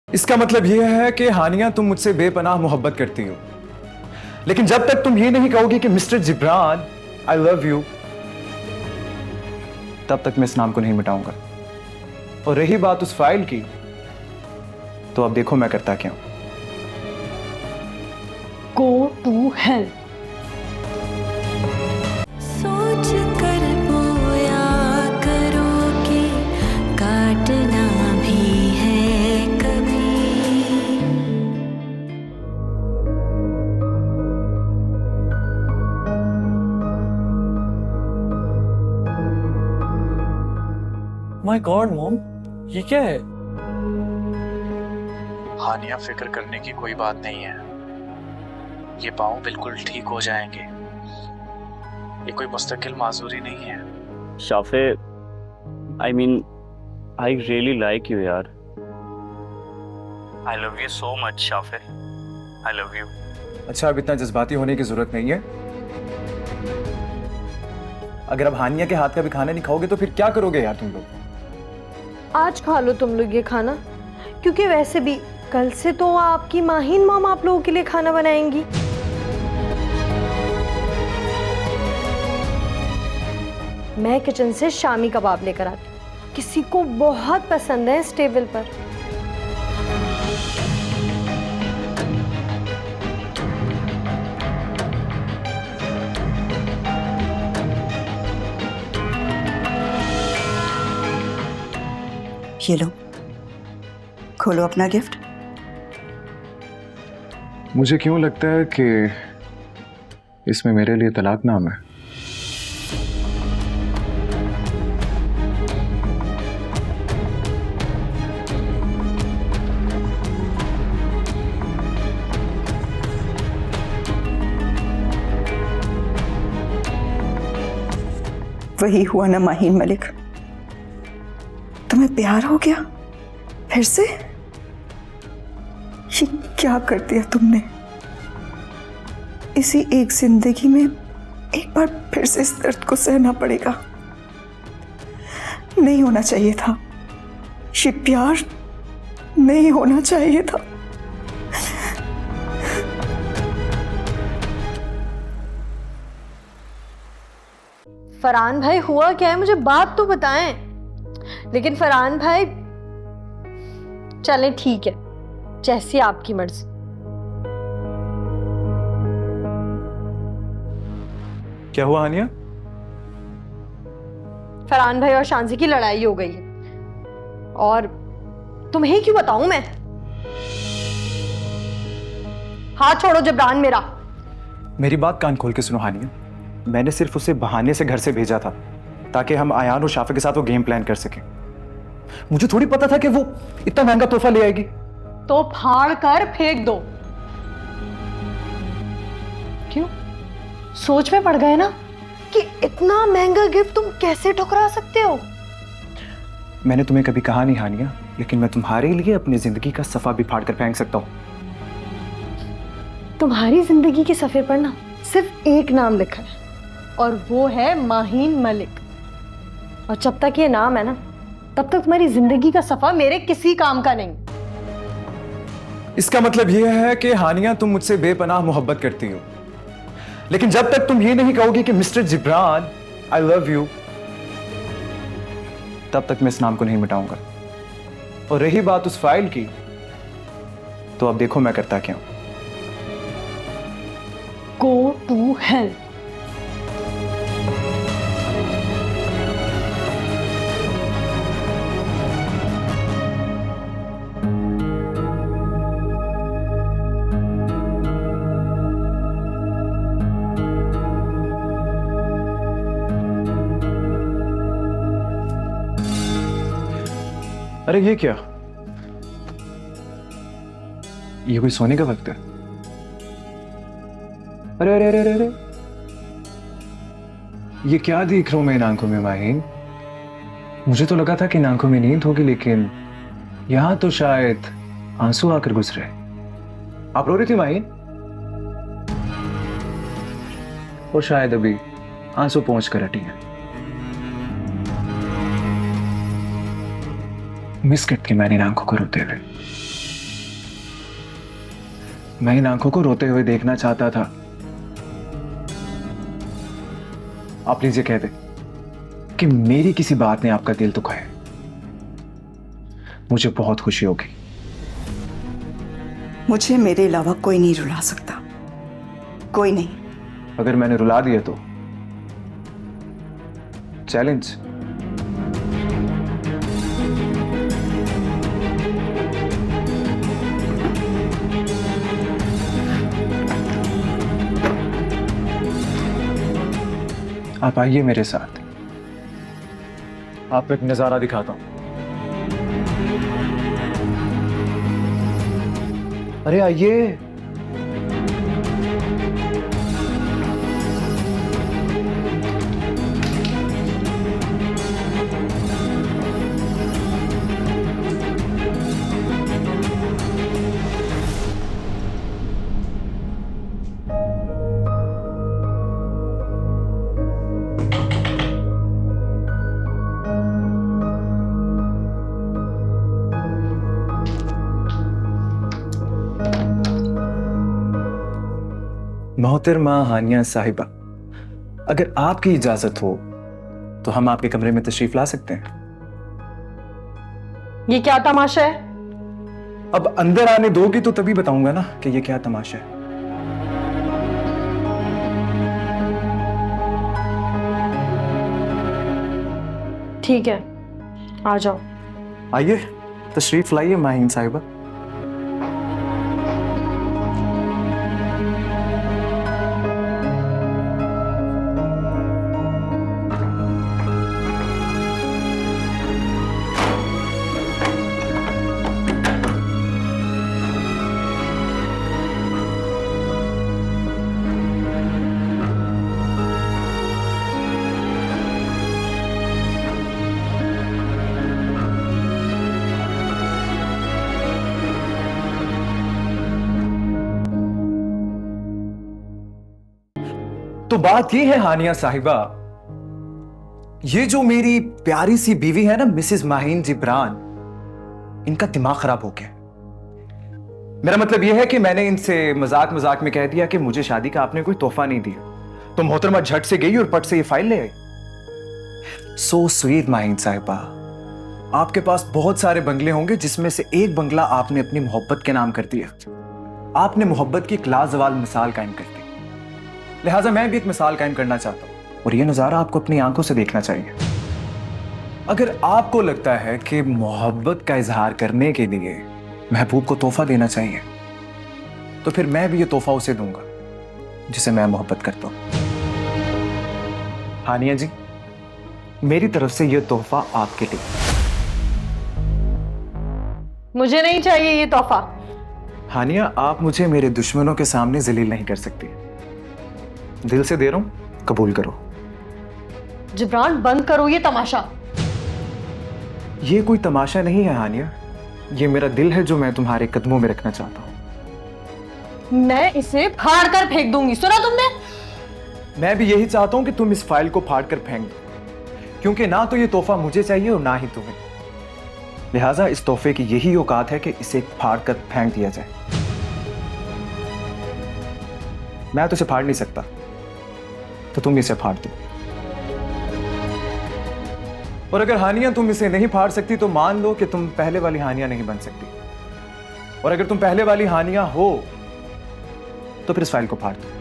इसका मतलब यह है कि हानिया तुम मुझसे बेपनाह मोहब्बत करती हो, लेकिन जब तक तुम ये नहीं कहोगी कि mister Jibran I love you, तब तक मैं इस नाम को नहीं मिटाऊंगा। और रही बात उस फाइल की, तो अब देखो मैं करता क्या हूं। Go to hell. सोच कर बोया करो कि काटना भी है कभी। माय गॉड मॉम, ये क्या है? हानिया, फिक्र करने की कोई बात नहीं है। ये पाँव बिल्कुल ठीक हो जाएंगे। ये कोई मुस्तकिल माजूरी नहीं है। Shafey, I mean, I really like you यार। I love you so much Shafey. I love you। अच्छा, अब इतना जज्बाती होने की जरूरत नहीं है। अगर अब हानिया के हाथ का भी खाना नहीं खाओगे तो फिर क्या करोगे यार तुम लोग? आज खा लो तुम लोग ये खाना, क्योंकि वैसे भी कल से तो आपकी माहीन मॉम आप लोगों के लिए खाना बनाएंगी। मैं किचन से शामी कबाब लेकर आती हूँ, किसी को बहुत पसंद है इस टेबल पर। ये लो, खोलो अपना गिफ्ट। मुझे क्यों लगता है कि इसमें मेरे लिए तलाकनामा है। वही हुआ ना माहीन मलिक, तुम्हें प्यार हो गया फिर से? ये क्या कर दिया तुमने? इसी एक जिंदगी में एक बार फिर से इस दर्द को सहना पड़ेगा। नहीं होना चाहिए था, ये प्यार नहीं होना चाहिए था। फरहान भाई, हुआ क्या है? मुझे बात तो बताएं। लेकिन फरहान भाई, चलें ठीक है, जैसी आपकी मर्जी। क्या हुआ हानिया? फरहान भाई और शांसी की लड़ाई हो गई है, और तुम्हें क्यों बताऊं मैं? हाथ छोड़ो जिब्रान मेरा। मेरी बात कान खोल के सुनो हानिया, मैंने सिर्फ उसे बहाने से घर से भेजा था ताकि हम आयान और शाफे के साथ वो गेम प्लान कर सकें। मुझे थोड़ी पता था कि वो इतना महंगा तोहफा ले आएगी। तो फाड़ कर फेंक दो। क्यों, सोच में पड़ गए ना कि इतना महंगा गिफ्ट तुम कैसे ठुकरा सकते हो? मैंने तुम्हें कभी कहा नहीं हानिया, लेकिन मैं तुम्हारे लिए अपनी जिंदगी का सफा भी फाड़ कर फेंक सकता हूं। तुम्हारी जिंदगी के सफे पर ना सिर्फ एक नाम लिखा है, और वो है माहीन मलिक। और जब तक ये नाम है ना, तब तक तुम्हारी जिंदगी का सफा मेरे किसी काम का नहीं। इसका मतलब यह है कि हानिया तुम मुझसे बेपनाह मोहब्बत करती हो, लेकिन जब तक तुम ये नहीं कहोगी कि mister Jibran I love you, तब तक मैं इस नाम को नहीं मिटाऊंगा। और रही बात उस फाइल की, तो अब देखो मैं करता क्या हूं। Go to hell. अरे ये क्या? ये कोई सोने का वक्त है? अरे अरे अरे अरे अरे, ये क्या देख रहा हूं मैं इन आंखों में माहीन? मुझे तो लगा था कि इन आंखों में नींद होगी, लेकिन यहां तो शायद आंसू आकर गुजरे। आप रो रही थी माहीन? और शायद अभी आंसू पहुंच कर हटी है। मिस करती मैंने इन आंखों को रोते हुए। मैं इन आंखों को रोते हुए देखना चाहता था। आप प्लीज ये कह दे कि मेरी किसी बात ने आपका दिल दुखाया, मुझे बहुत खुशी होगी। मुझे मेरे अलावा कोई नहीं रुला सकता, कोई नहीं। अगर मैंने रुला दिया तो चैलेंज। आप आइए मेरे साथ, आपको एक नजारा दिखाता हूं। अरे आइए। मोहतरमा हानिया साहिबा, अगर आपकी इजाजत हो तो हम आपके कमरे में तशरीफ ला सकते हैं। ये क्या तमाशा है? अब अंदर आने दोगी तो तभी बताऊंगा ना कि ये क्या तमाशा है। ठीक है, आ जाओ। आइए, तशरीफ लाइए माहीन साहिबा। तो बात ये है हानिया साहिबा, ये जो मेरी प्यारी सी बीवी है ना मिसेस माहीन जिब्रान, इनका दिमाग खराब हो गया। मेरा मतलब यह है कि मैंने इनसे मजाक मजाक में कह दिया कि मुझे शादी का आपने कोई तोहफा नहीं दिया, तो मोहतरमा झट से गई और पट से ये फाइल ले आई। सो स्वीट माहीन साहिबा, आपके पास बहुत सारे बंगले होंगे जिसमें से एक बंगला आपने अपनी मोहब्बत के नाम कर दिया। आपने मोहब्बत की एक लाजवाल मिसाल कायम कर दी, लिहाजा मैं भी एक मिसाल कायम करना चाहता हूं और यह नजारा आपको अपनी आंखों से देखना चाहिए। अगर आपको लगता है कि मोहब्बत का इजहार करने के लिए महबूब को तोहफा देना चाहिए, तो फिर मैं भी ये तोहफा उसे दूंगा जिसे मैं मोहब्बत करता हूं। हानिया जी, मेरी तरफ से यह तोहफा आपके लिए। मुझे नहीं चाहिए ये तोहफा। हानिया, आप मुझे मेरे दुश्मनों के सामने जलील नहीं कर सकती। दिल से दे रहा हूं, कबूल करो। जिब्रान, बंद करो ये तमाशा। ये कोई तमाशा नहीं है हानिया, ये मेरा दिल है जो मैं तुम्हारे कदमों में रखना चाहता हूं। मैं इसे फाड़ कर फेंक दूंगी, सुना तुमने? मैं भी यही चाहता हूं कि तुम इस फाइल को फाड़ कर फेंक दो, क्योंकि ना तो ये तोहफा मुझे चाहिए और ना ही तुम्हें। लिहाजा इस तोहफे की यही औकात है कि इसे फाड़ कर फेंक दिया जाए। मैं तो इसे फाड़ नहीं सकता, तो तुम इसे फाड़ दो। और अगर हानिया तुम इसे नहीं फाड़ सकती तो मान लो कि तुम पहले वाली हानिया नहीं बन सकती, और अगर तुम पहले वाली हानिया हो तो फिर इस फाइल को फाड़ दो।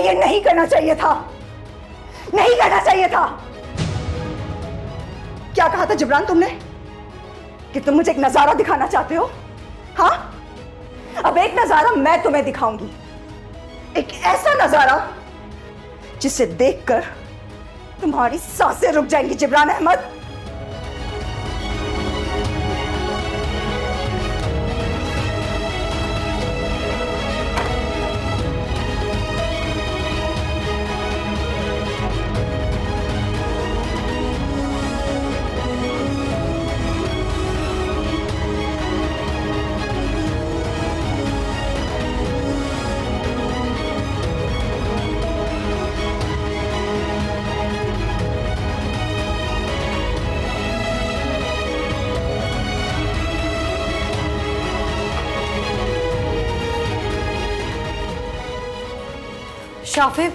ये नहीं करना चाहिए था, नहीं करना चाहिए था। क्या कहा था जिब्रान तुमने कि तुम मुझे एक नजारा दिखाना चाहते हो? हाँ, अब एक नजारा मैं तुम्हें दिखाऊंगी, एक ऐसा नजारा जिसे देखकर तुम्हारी सांसें रुक जाएंगी जिब्रान अहमद। शाफे,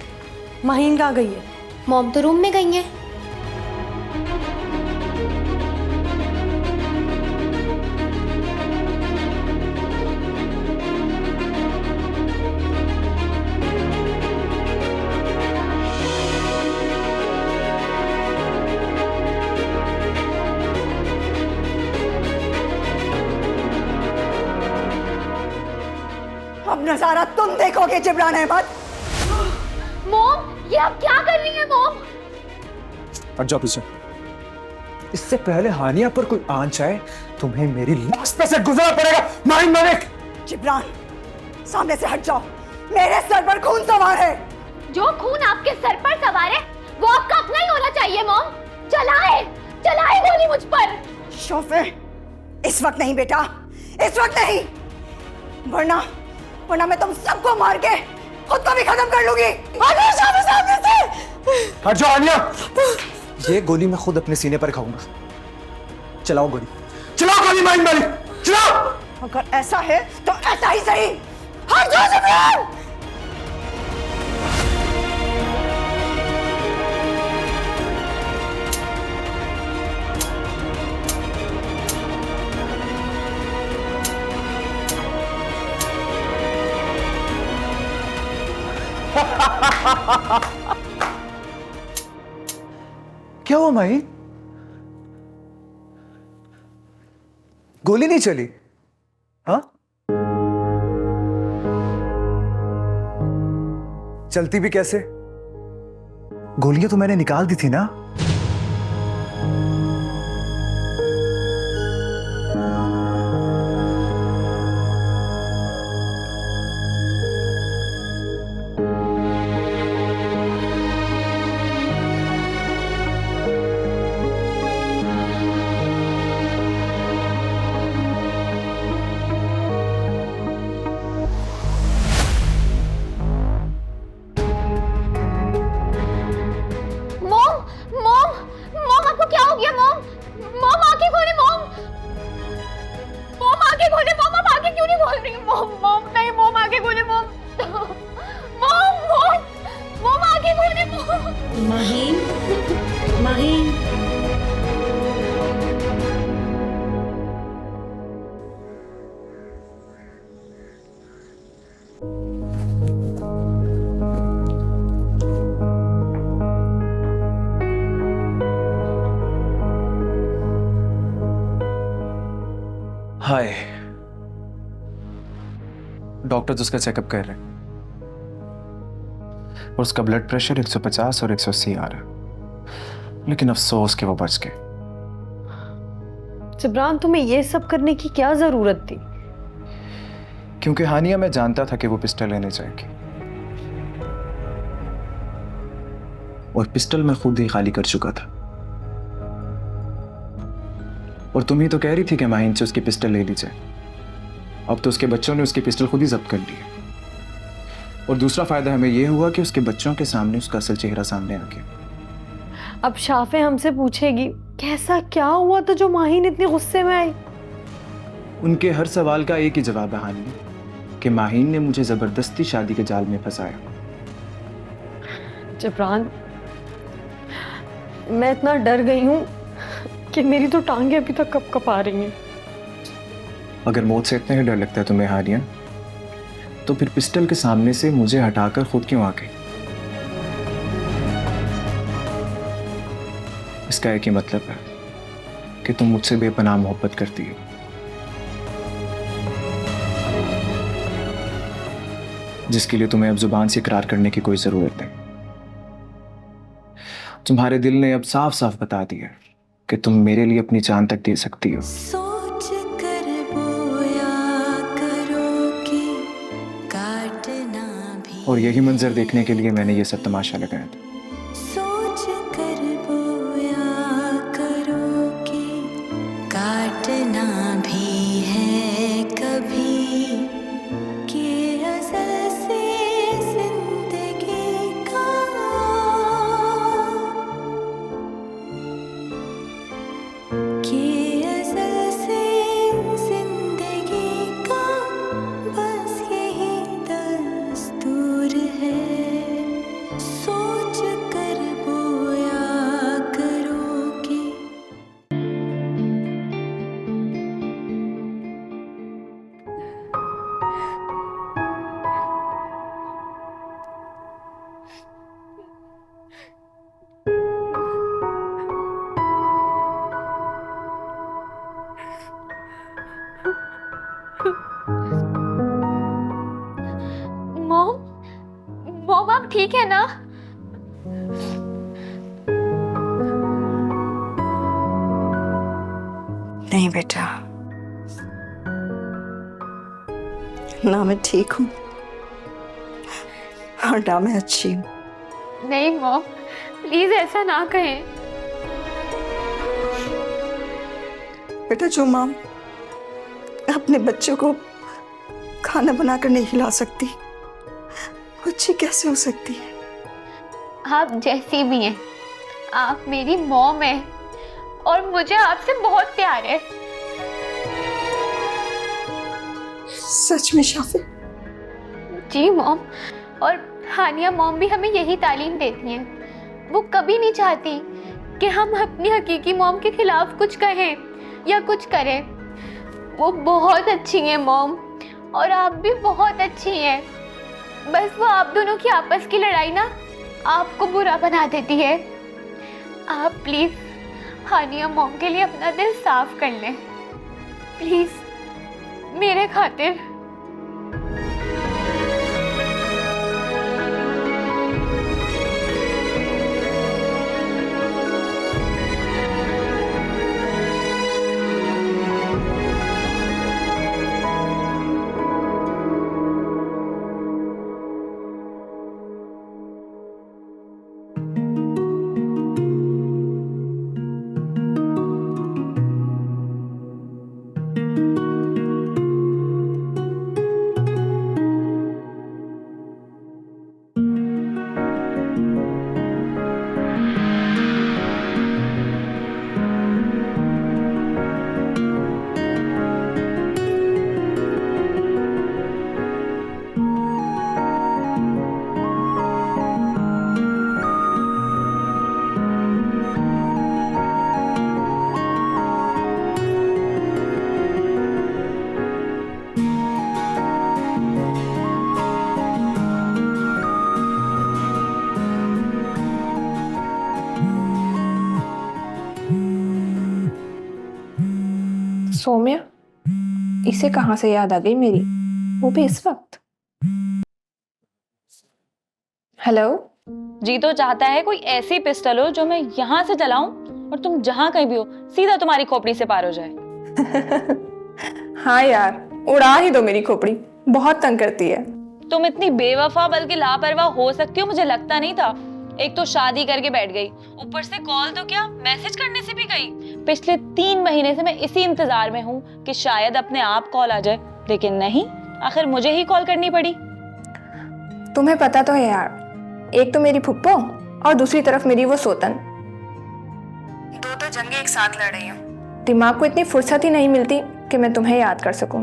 माहीन कहाँ गई है? मॉम तो रूम में गई हैं। अब नजारा तुम देखोगे जिब्रान अहमद। मॉम, ये आप क्या कर रही हैं मॉम? हट जाओ पीछे। इससे पहले हानिया पर कोई आंच आए, तुम्हें मेरी लाश पे से गुजरना पड़ेगा। माहिन मलिक! जिब्रान, सामने से हट जाओ, मेरे सर पर खून सवार है। जो खून आपके सर पर सवार है वो आपका अपना ही होना चाहिए मॉम। चलाए चलाए गोली मुझ पर। शोफे, इस वक्त नहीं बेटा, इस वक्त नहीं, वरना वरना मैं तुम सबको मार के खुद को भी खत्म कर लूंगी। सामने से हट जाओ हानिया! ये गोली मैं खुद अपने सीने पर खाऊंगा। चलाओ गोली, चलाओ गोली माहिन मलिक, चलाओ! अगर ऐसा है तो ऐसा ही सही। हट जाओ जिब्रान! क्या हुआ माहिन? गोली नहीं चली? हाँ, चलती भी कैसे? गोलियां तो मैंने निकाल दी थी ना। हाय, डॉक्टर्स उसका चेकअप कर रहे हैं और उसका ब्लड प्रेशर 150 और 180 आ रहा है, लेकिन अफसोस कि वो बच गए। जिब्रान, तुम्हें ये सब करने की क्या जरूरत थी? क्योंकि हानिया मैं जानता था कि वो पिस्टल लेने जाएगी और पिस्टल मैं खुद ही खाली कर चुका था। और तुम ही तो कह रही थी कि माहिन से उसकी पिस्टल ले ली जाए। अब तो उसके बच्चों ने उसकी पिस्टल खुद ही जब्त कर ली है। और दूसरा फायदा हमें यह हुआ कि उसके बच्चों के सामने उसका असल चेहरा सामने आ गया। अब शाफे हमसे पूछेगी कैसा क्या हुआ तो जो माहिन इतने गुस्से में आई? उनके हर सवाल का एक ही जवाब है हानिया, कि माहिन ने मुझे जबरदस्ती शादी के जाल में फंसाया। जिब्रान, मैं इतना डर गई हूं कि मेरी तो टांगे अभी तक कप-कपा रही हैं। अगर मौत से इतना ही डर लगता है तुम्हें हानिया, तो फिर पिस्टल के सामने से मुझे हटाकर खुद क्यों आ गई? इसका एक ही मतलब है कि तुम मुझसे बेपनाह मोहब्बत करती हो। जिसके लिए तुम्हें अब जुबान से इकरार करने की कोई जरूरत नहीं। तुम्हारे दिल ने अब साफ साफ बता दिया कि तुम मेरे लिए अपनी जान तक दे सकती हो। सोच कर बोया करो कि काटना भी और यही मंजर देखने के लिए मैंने ये सब तमाशा लगाया था। सोच कर बोया करो कि काटना भी है कभी कि असल से जिंदगी का कि असल से जिंदगी का बस यही दस्तूर है। सोच कर बोया करो कि मॉम मॉम आप ठीक है ना? नहीं बेटा, ना मैं ठीक हूँ और ना मैं अच्छी हूँ। नहीं मॉम, प्लीज ऐसा ना कहें। बेटा, जो माँ अपने बच्चों को खाना बनाकर नहीं खिला सकती, वो अच्छी कैसे हो सकती है? आप जैसी भी हैं, आप मेरी मॉम हैं और मुझे आपसे बहुत प्यार है। सच में शाफिर? जी मॉम, और हानिया मॉम भी हमें यही तालीम देती हैं। वो कभी नहीं चाहती कि हम अपनी हकीकी मॉम के खिलाफ कुछ कहें या कुछ करें। वो बहुत अच्छी हैं मॉम, और आप भी बहुत अच्छी हैं। बस वो आप दोनों की आपस की लड़ाई ना आपको बुरा बना देती है। आप प्लीज हानिया मॉम के लिए अपना दिल साफ कर लें, प्लीज, मेरे खातिर। सौम्या, इसे कहाँ से याद आ गई मेरी, वो भी इस वक्त? हेलो। जी तो चाहता है कोई ऐसी पिस्टल हो जो मैं यहाँ से चलाऊं और तुम जहाँ कहीं भी हो सीधा तुम्हारी खोपड़ी से पार हो जाए। हाँ यार, उड़ा ही दो मेरी खोपड़ी, बहुत तंग करती है। तुम इतनी बेवफा बल्कि लापरवाह हो सकती हो मुझे लगता नहीं था। एक तो शादी करके बैठ गई, ऊपर से कॉल तो क्या मैसेज करने से भी गई। पिछले 3 महीने से मैं इसी इंतजार में हूँ कि शायद अपने आप कॉल आ जाए, लेकिन नहीं, आखिर मुझे ही कॉल करनी पड़ी। तुम्हें पता तो है यार, एक तो मेरी फुप्पो और दूसरी तरफ मेरी वो सोतन, दो जंगें एक साथ लड़ रही हूँ। दिमाग को इतनी फुर्सत ही नहीं मिलती कि मैं तुम्हें याद कर सकूं।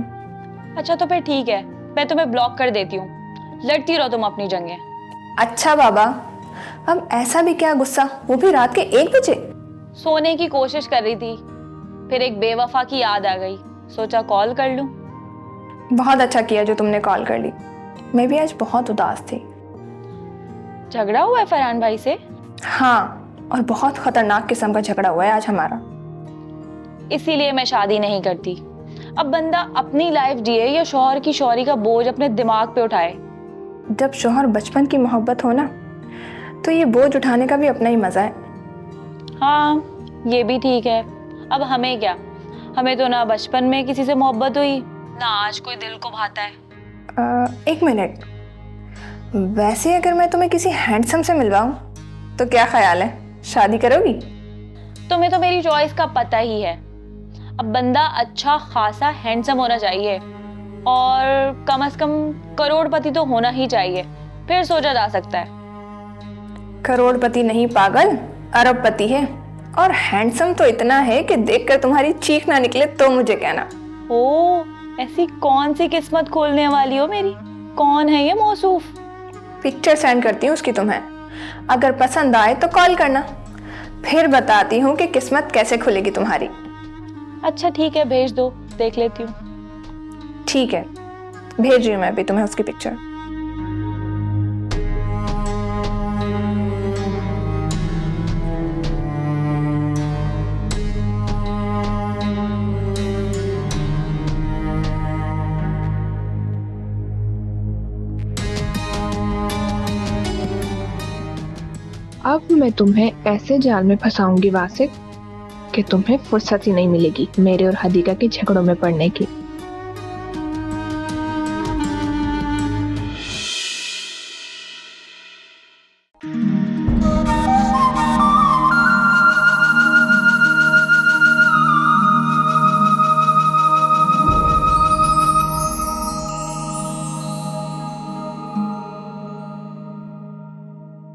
अच्छा तो फिर ठीक है, मैं तुम्हें ब्लॉक कर देती हूँ, लड़ती रहो तुम अपनी जंगें। अच्छा बाबा, अब ऐसा भी क्या गुस्सा, वो भी रात के 1 बजे? सोने की कोशिश कर रही थी, फिर एक बेवफा की याद आ गई, सोचा कॉल कर लूं। बहुत अच्छा किया जो तुमने कॉल कर ली, मैं भी आज बहुत उदास थी। झगड़ा हुआ है फरहान भाई से? हाँ, और बहुत खतरनाक किस्म का झगड़ा हुआ है आज हमारा। इसीलिए मैं शादी नहीं करती। अब बंदा अपनी लाइफ जिए या शौहर की शौहरी का बोझ अपने दिमाग पे उठाए। जब शौहर बचपन की मोहब्बत हो ना, तो ये बोझ उठाने का भी अपना ही मजा है। हाँ, ये भी ठीक है। अब हमें क्या, हमें तो ना बचपन में किसी से मोहब्बत हुई, ना आज कोई दिल को भाता है। एक मिनट, वैसे अगर मैं तुम्हें किसी हैंडसम से मिलवाऊं तो क्या ख्याल है, शादी करोगी? तुम्हें तो मेरी चॉइस का पता ही है। अब बंदा अच्छा खासा हैंडसम होना चाहिए और कम से कम करोड़पति तो होना ही चाहिए, फिर सोचा जा सकता है। करोड़पति नहीं पागल, अरबपति है। और हैंडसम तो इतना है कि देखकर तुम्हारी चीख ना निकले तो मुझे कहना। ओ, ऐसी कौन सी किस्मत खोलने वाली हो मेरी? कौन है ये मौसूफ? पिक्चर सेंड करती हूँ उसकी तुम्हें, अगर पसंद आए तो कॉल करना, फिर बताती हूँ कि किस्मत कैसे खुलेगी तुम्हारी। अच्छा ठीक है, भेज दो, देख लेती हूँ। ठीक है, भेज रही हूँ मैं अभी तुम्हें उसकी पिक्चर। अब मैं तुम्हें ऐसे जाल में फंसाऊंगी वासिक कि तुम्हें फुर्सत ही नहीं मिलेगी मेरे और हदीका के झगड़ों में पड़ने की।